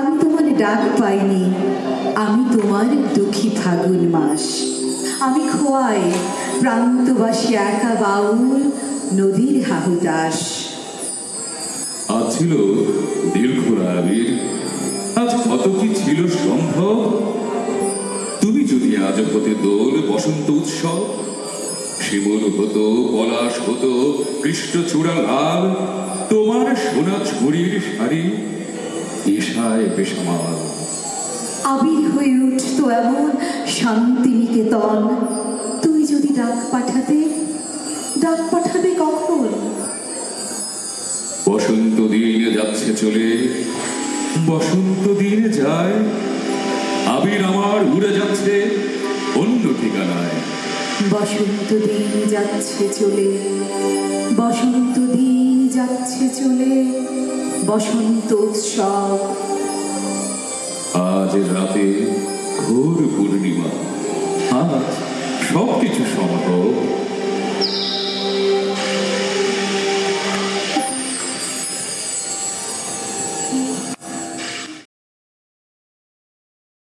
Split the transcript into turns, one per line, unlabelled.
আমি তোমার ডাক পাইনি, আমি তোমার দুঃখী ফাগুন মাস। আমি খোয়াই প্রান্তবাসী একা বাউল নদীর হাহুতাস।
আজ ছিল দীর্ঘ আবির, আজ কত কি ছিল সম্ভব। তুমি যদি আজ হতে দোল বসন্ত উৎসব, শিমুল হতো, পলাশ হতো, কৃষ্ণচূড়া লাল, তোমার সোনা ছড়ির শাড়ি ঈশায় বেসামাল।
আবির হয়ে উঠত এমন শান্তিনিকেতন। তুমি যদি ডাক পাঠাতে, ডাক পাঠাবে কখন?
বসন্ত দিন যাচ্ছে চলে, বসন্ত দিন যায়, আবির আমার উড়ে যাচ্ছে অন্য ঠিকানায়।
বসন্ত দিন যাচ্ছে চলে, বসন্ত দিন যাচ্ছে চলে, বসন্ত উৎসব।
আজ রাতে ঘোর পূর্ণিমা, আজ সবকিছু সম্ভব।